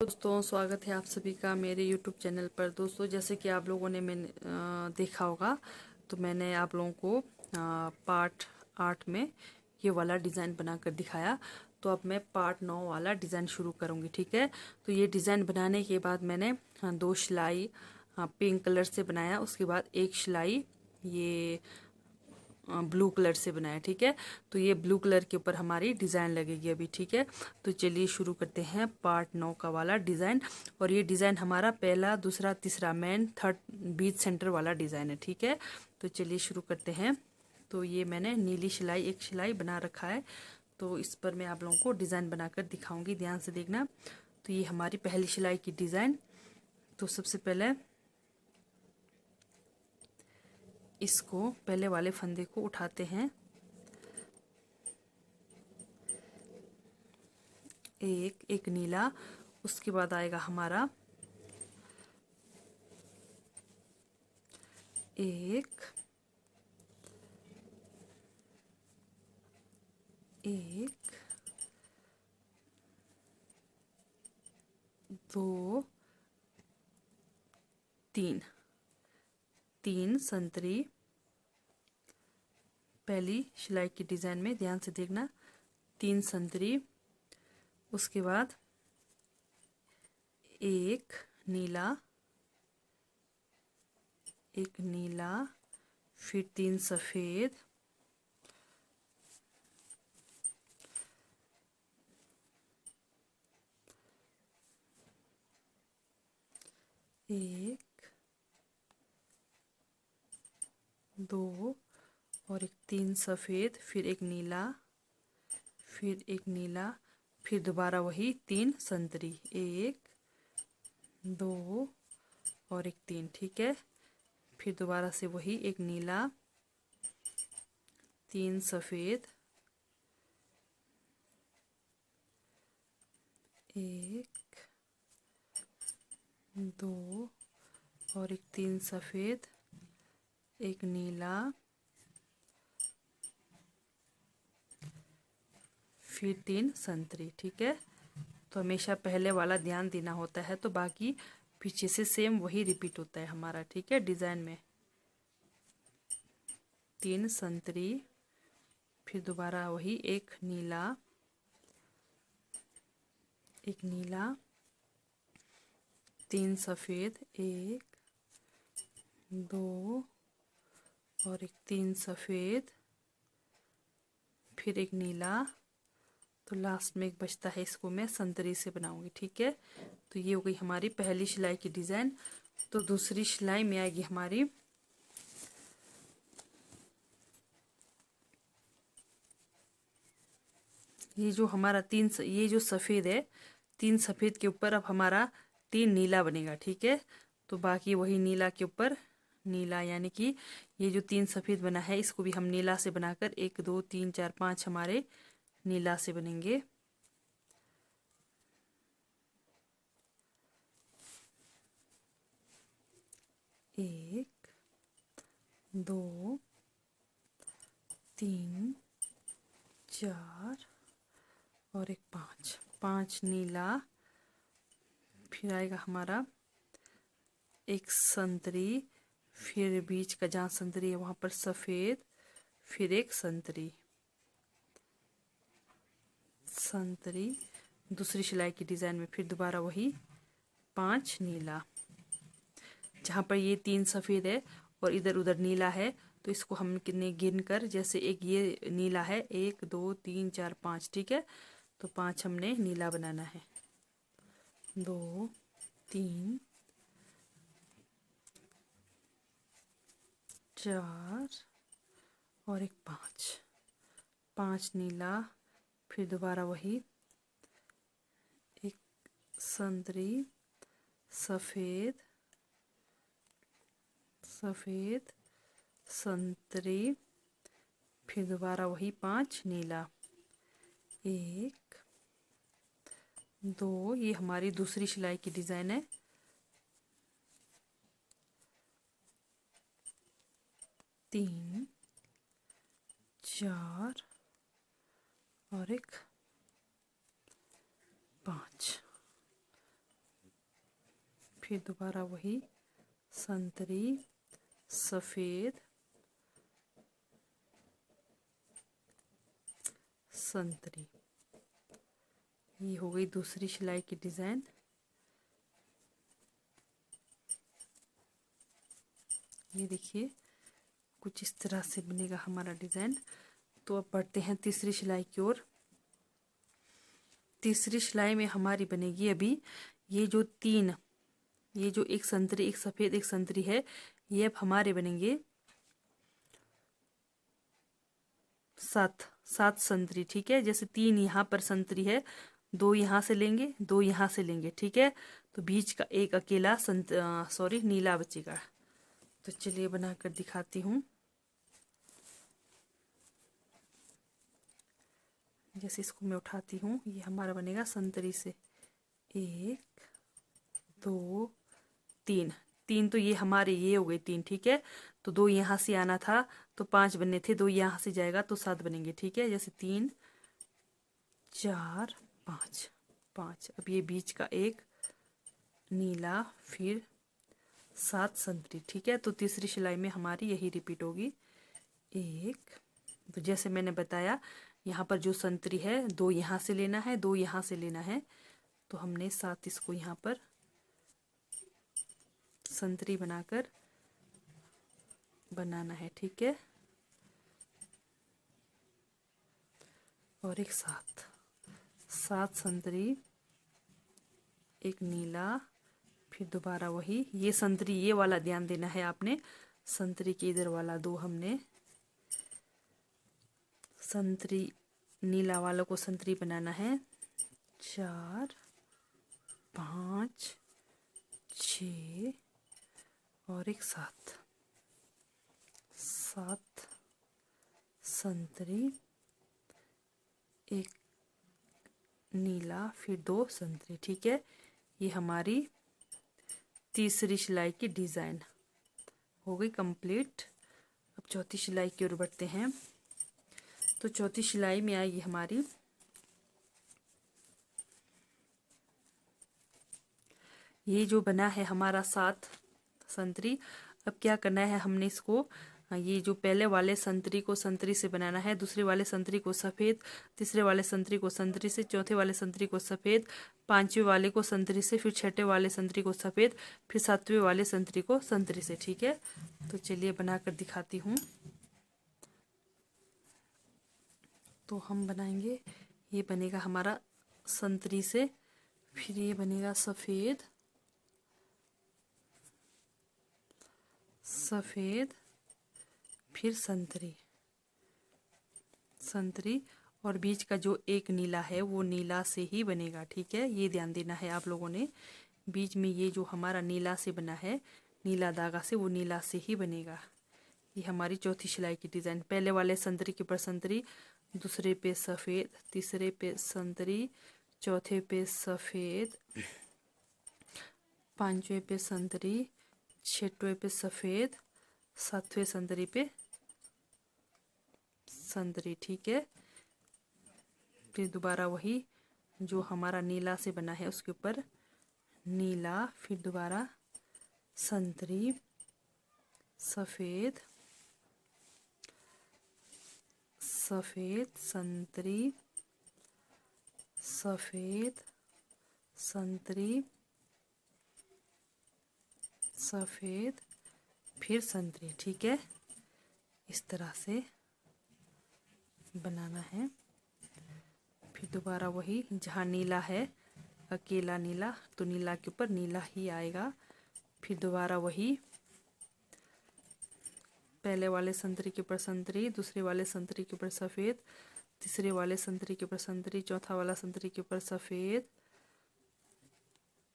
दोस्तों, स्वागत है आप सभी का मेरे YouTube चैनल पर। दोस्तों, जैसे कि आप लोगों ने मैंने देखा होगा, तो मैंने आप लोगों को पार्ट 8 में ये वाला डिज़ाइन बनाकर दिखाया। तो अब मैं पार्ट 9 वाला डिज़ाइन शुरू करूँगी, ठीक है। तो ये डिज़ाइन बनाने के बाद मैंने 2 सिलाई पिंक कलर से बनाया, उसके बाद एक सिलाई ये ब्लू कलर से बनाया, ठीक है। तो ये ब्लू कलर के ऊपर हमारी डिज़ाइन लगेगी अभी, ठीक है। तो चलिए शुरू करते हैं पार्ट 9 का वाला डिज़ाइन। और ये डिज़ाइन हमारा पहला, दूसरा, तीसरा, मेन, थर्ड, बीच सेंटर वाला डिज़ाइन है, ठीक है। तो चलिए शुरू करते हैं। तो ये मैंने नीली सिलाई एक सिलाई बना रखा है, तो इस पर मैं आप लोगों को डिज़ाइन बनाकर दिखाऊंगी, ध्यान से देखना। तो ये हमारी पहली सिलाई की डिज़ाइन। तो सबसे पहले इसको पहले वाले फंदे को उठाते हैं, एक नीला, उसके बाद आएगा हमारा एक दो, तीन, तीन संतरी पहली सिलाई की डिज़ाइन में, ध्यान से देखना, 3 संतरी, उसके बाद एक नीला, फिर 3 सफ़ेद, एक, दो, और एक 3 सफ़ेद, फिर एक नीला, फिर दोबारा वही 3 संतरी, एक, दो, और एक 3, ठीक है। फिर दोबारा से वही एक नीला, 3 सफ़ेद, एक, दो, और एक 3 सफ़ेद, एक नीला, फिर 3 संतरी, ठीक है। तो हमेशा पहले वाला ध्यान देना होता है, तो बाकी पीछे से सेम वही रिपीट होता है हमारा, ठीक है। डिज़ाइन में 3 संतरी, फिर दोबारा वही एक नीला, 3 सफ़ेद, एक, दो, और एक 3 सफ़ेद, फिर एक नीला। तो लास्ट में एक बचता है, इसको मैं संतरी से बनाऊंगी, ठीक है। तो ये हो गई हमारी पहली सिलाई की डिज़ाइन। तो दूसरी सिलाई में आएगी हमारी ये जो हमारा ये जो सफ़ेद है, 3 सफ़ेद के ऊपर अब हमारा 3 नीला बनेगा, ठीक है। तो बाकी वही नीला के ऊपर नीला, यानी कि ये जो 3 सफ़ेद बना है, इसको भी हम नीला से बनाकर 1 2 3 4 5 हमारे नीला से बनेंगे। एक, दो, तीन, चार, और एक 5, 5 नीला, फिर आएगा हमारा एक संतरी, फिर बीच का जहाँ संतरी है वहाँ पर सफ़ेद, फिर एक संतरी, दूसरी सिलाई की डिज़ाइन में फिर दोबारा वही 5 नीला। जहाँ पर ये 3 सफ़ेद है और इधर उधर नीला है, तो इसको हमने गिन कर, जैसे एक ये नीला है, 1 2 3 4 5, ठीक है। तो 5 हमने नीला बनाना है, 2 3 4 और एक 5, 5 नीला, फिर दोबारा वही एक संतरी, सफ़ेद, संतरी, फिर दोबारा वही 5 नीला, 1 2, ये हमारी दूसरी सिलाई की डिज़ाइन है। 3 4 और एक 5, फिर दोबारा वही संतरी, सफ़ेद, संतरी। ये हो गई दूसरी सिलाई की डिज़ाइन। ये देखिए कुछ इस तरह से बनेगा हमारा डिज़ाइन। तो अब बढ़ते हैं तीसरी सिलाई की ओर। तीसरी सिलाई में हमारी बनेगी अभी ये जो तीन, ये जो एक संतरी, एक सफ़ेद, एक संतरी है, ये अब हमारे बनेंगे 7 संतरी। ठीक है, जैसे 3 यहाँ पर संतरी है, 2 यहाँ से लेंगे, 2 यहाँ से लेंगे। ठीक है, तो बीच का एक अकेला नीला बचेगा। तो चलिए बनाकर दिखाती हूँ। जैसे इसको मैं उठाती हूँ, ये हमारा बनेगा संतरी से 1 2 3। 3 तो ये हमारे ये हो गए 3। ठीक है, तो 2 यहाँ से आना था तो 5 बनने थे, 2 यहाँ से जाएगा तो 7 बनेंगे। ठीक है, जैसे 3 4 5 5। अब ये बीच का एक नीला, फिर 7 संतरी। ठीक है, तो तीसरी सिलाई में हमारी यही रिपीट होगी। एक, तो जैसे मैंने बताया यहाँ पर जो संतरी है 2 यहाँ से लेना है, 2 यहाँ से लेना है, तो हमने 7 इसको यहाँ पर संतरी बनाकर बनाना है। ठीक है, और एक 7 संतरी, एक नीला, फिर दोबारा वही ये संतरी, ये वाला ध्यान देना है आपने, संतरी के इधर वाला 2 हमने संतरी, नीला वाला को संतरी बनाना है। 4 5 6 और एक 7 संतरी, एक नीला, फिर 2 संतरी। ठीक है, ये हमारी तीसरी सिलाई की डिज़ाइन हो गई कंप्लीट। अब चौथी सिलाई की ओर बढ़ते हैं। तो चौथी सिलाई में आएगी हमारी ये जो बना है हमारा 7 संतरी। अब क्या करना है, हमने इसको ये जो पहले वाले संतरी को संतरी से बनाना है, दूसरे वाले संतरी को सफ़ेद, तीसरे वाले संतरी को संतरी से, चौथे वाले संतरी को सफ़ेद, पांचवें वाले को संतरी से, फिर छठे वाले संतरी को सफ़ेद, फिर सातवें वाले संतरी को संतरी से। ठीक है, तो चलिए बनाकर दिखाती हूँ। तो हम बनाएंगे, ये बनेगा हमारा संतरी से, फिर ये बनेगा सफ़ेद, फिर संतरी, और बीच का जो एक नीला है वो नीला से ही बनेगा। ठीक है, ये ध्यान देना है आप लोगों ने, बीच में ये जो हमारा नीला से बना है, नीला धागा से, वो नीला से ही बनेगा। ये हमारी चौथी सिलाई की डिज़ाइन। पहले वाले संतरी के ऊपर संतरी, दूसरे पे सफ़ेद, तीसरे पे संतरी, चौथे पे सफ़ेद, पांचवें पे संतरी, छठवें पे सफ़ेद, सातवें संतरी पे संतरी। ठीक है, फिर दोबारा वही जो हमारा नीला से बना है उसके ऊपर नीला, फिर दोबारा संतरी, सफ़ेद, संतरी, सफ़ेद, संतरी, सफ़ेद, फिर संतरी। ठीक है, इस तरह से बनाना है। फिर दोबारा वही जहाँ नीला है, अकेला नीला, तो नीला के ऊपर नीला ही आएगा। फिर दोबारा वही पहले वाले संतरी के ऊपर संतरी, दूसरे वाले संतरी के ऊपर सफ़ेद, तीसरे वाले संतरी के ऊपर संतरी, चौथा वाला संतरी के ऊपर सफ़ेद,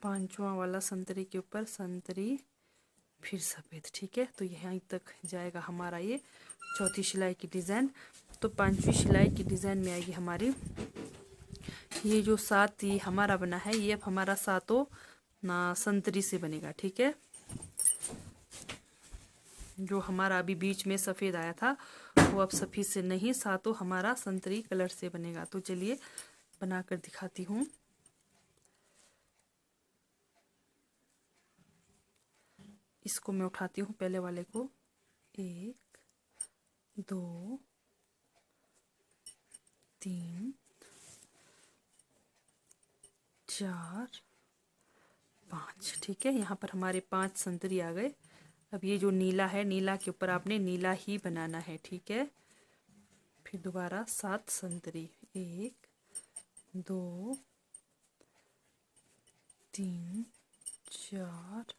पांचवा वाला संतरी के ऊपर संतरी, फिर सफ़ेद। ठीक है, तो यहाँ तक जाएगा हमारा ये चौथी सिलाई की डिज़ाइन। तो पांचवी सिलाई की डिज़ाइन में आएगी हमारी ये जो 7 ये हमारा बना है, ये अब हमारा 7 संतरी से बनेगा। ठीक है, जो हमारा अभी बीच में सफ़ेद आया था वो अब सफ़ेद से नहीं, 7 हमारा संतरी कलर से बनेगा। तो चलिए बनाकर दिखाती हूँ। इसको मैं उठाती हूँ पहले वाले को। 1 2 3 4 5। ठीक है, यहाँ पर हमारे 5 संतरी आ गए। अब ये जो नीला है, नीला के ऊपर आपने नीला ही बनाना है। ठीक है, फिर दोबारा 7 संतरी। 1 2 3 4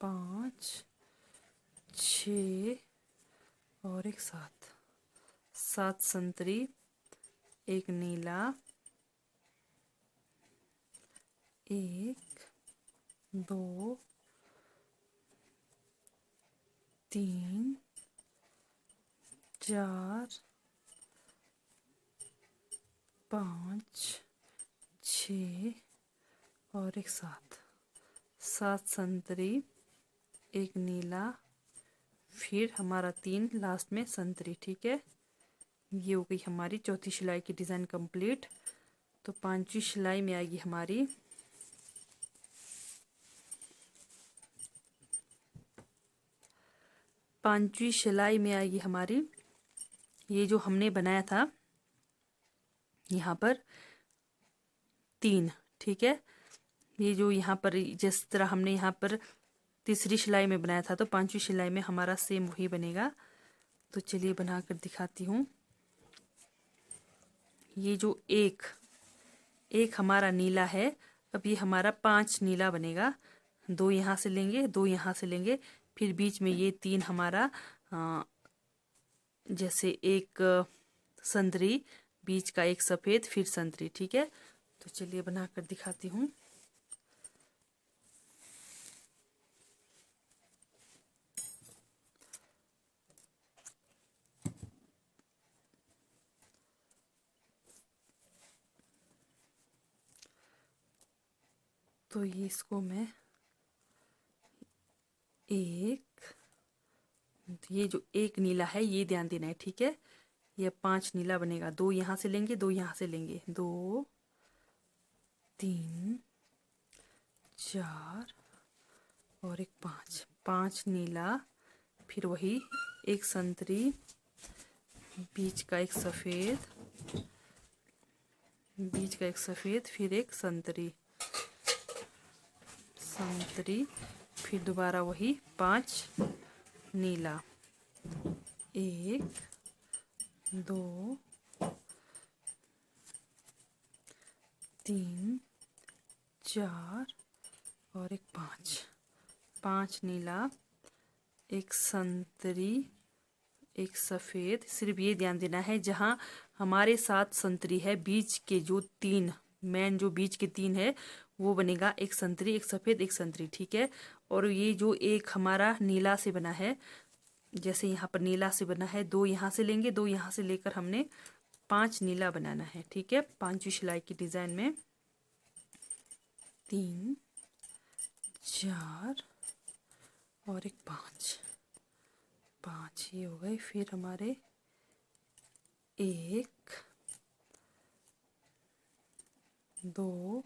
5 6 और एक 7। 7 संतरी, एक नीला, 1 2 3 4 5 6 और एक 7। 7 संतरी, एक नीला, फिर हमारा 3 लास्ट में संतरी। ठीक है, ये हो गई हमारी चौथी सिलाई की डिज़ाइन कंप्लीट। तो पांचवी सिलाई में आएगी हमारी ये जो हमने बनाया था यहाँ पर 3। ठीक है, ये जो यहाँ पर जिस तरह हमने यहाँ पर तीसरी सिलाई में बनाया था, तो पांचवी सिलाई में हमारा सेम वही बनेगा। तो चलिए बनाकर दिखाती हूँ। ये जो एक हमारा नीला है, अब ये हमारा 5 नीला बनेगा। 2 यहाँ से लेंगे, 2 यहाँ से लेंगे, फिर बीच में ये 3 हमारा जैसे एक संतरी, बीच का एक सफ़ेद, फिर संतरी। ठीक है, तो चलिए बनाकर दिखाती हूँ। तो ये इसको मैं ये जो एक नीला है, ये ध्यान देना है। ठीक है, ये 5 नीला बनेगा। 2 यहाँ से लेंगे, 2 यहाँ से लेंगे, 2 3 4 और एक 5। 5 नीला, फिर वही एक संतरी, बीच का एक सफ़ेद, फिर एक संतरी, फिर दोबारा वही 5 नीला। 1 2 3 4 और एक 5। 5 नीला, एक संतरी, एक सफ़ेद। सिर्फ ये ध्यान देना है, जहाँ हमारे 7 संतरी है, बीच के जो 3 मेन, जो बीच के 3 है, वो बनेगा एक संतरी, एक सफ़ेद, एक संतरी। ठीक है, और ये जो एक हमारा नीला से बना है, जैसे यहाँ पर नीला से बना है, 2 यहाँ से लेंगे, 2 यहाँ से लेकर हमने 5 नीला बनाना है। ठीक है, पांचवी सिलाई की डिज़ाइन में 3 4 और एक 5। ये हो गए। फिर हमारे 1 2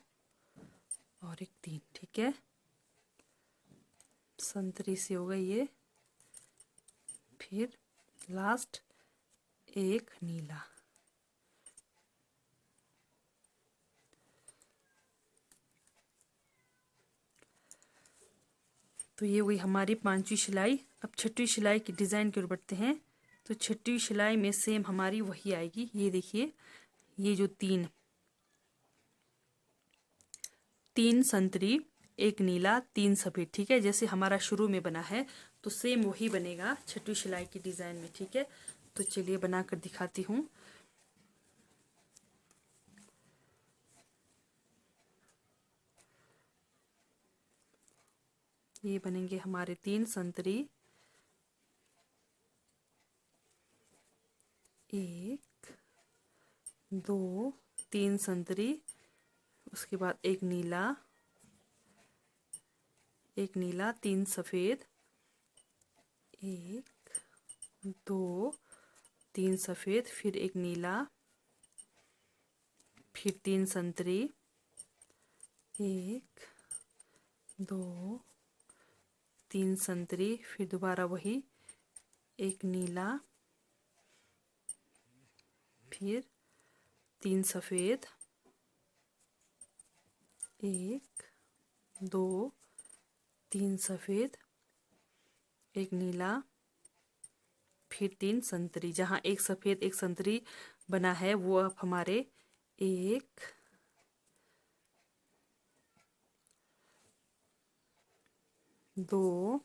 और एक 3। ठीक है, संतरी से हो गई ये, फिर लास्ट एक नीला। तो ये हुई हमारी पांचवी सिलाई। अब छठवीं सिलाई की डिज़ाइन की ओर बढ़ते हैं। तो छठवीं सिलाई में सेम हमारी वही आएगी। ये देखिए, ये जो 3 संतरी, एक नीला, 3 सफ़ेद। ठीक है, जैसे हमारा शुरू में बना है, तो सेम वही बनेगा छठवीं सिलाई की डिज़ाइन में। ठीक है, तो चलिए बनाकर दिखाती हूँ। ये बनेंगे हमारे 3 संतरी, 1 2 3 संतरी, उसके बाद एक नीला, 3 सफ़ेद, 1 2 3 सफ़ेद, फिर एक नीला, फिर 3 संतरी, 1 2 3 संतरी, फिर दोबारा वही एक नीला, फिर 3 सफ़ेद, 1 2 3 सफ़ेद, एक नीला, फिर 3 संतरी। जहाँ एक सफ़ेद एक संतरी बना है वो अब हमारे 1 2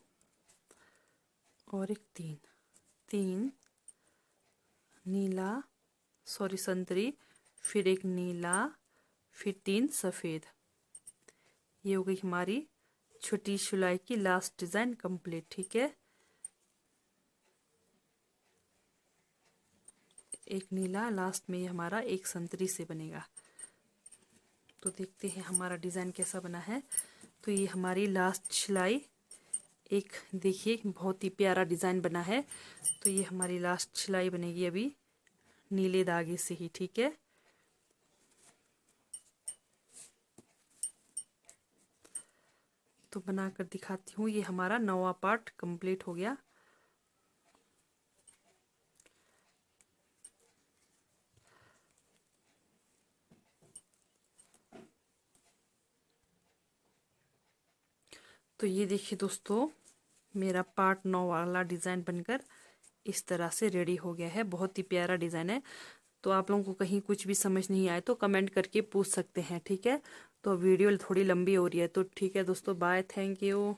और एक 3, 3 नीला, सॉरी संतरी, फिर एक नीला, फिर 3 सफ़ेद। ये हो गई हमारी छोटी सिलाई की लास्ट डिज़ाइन कंप्लीट। ठीक है, एक नीला, लास्ट में ये हमारा एक संतरी से बनेगा। तो देखते हैं हमारा डिज़ाइन कैसा बना है। तो ये हमारी लास्ट सिलाई, एक देखिए बहुत ही प्यारा डिज़ाइन बना है। तो ये हमारी लास्ट सिलाई बनेगी अभी नीले धागे से ही। ठीक है, तो बनाकर दिखाती हूँ। ये हमारा 9वां पार्ट कंप्लीट हो गया। तो ये देखिए दोस्तों, मेरा पार्ट 9 वाला डिज़ाइन बनकर इस तरह से रेडी हो गया है। बहुत ही प्यारा डिज़ाइन है। तो आप लोगों को कहीं कुछ भी समझ नहीं आए तो कमेंट करके पूछ सकते हैं। ठीक है, तो वीडियो थोड़ी लंबी हो रही है तो ठीक है दोस्तों, बाय, थैंक यू।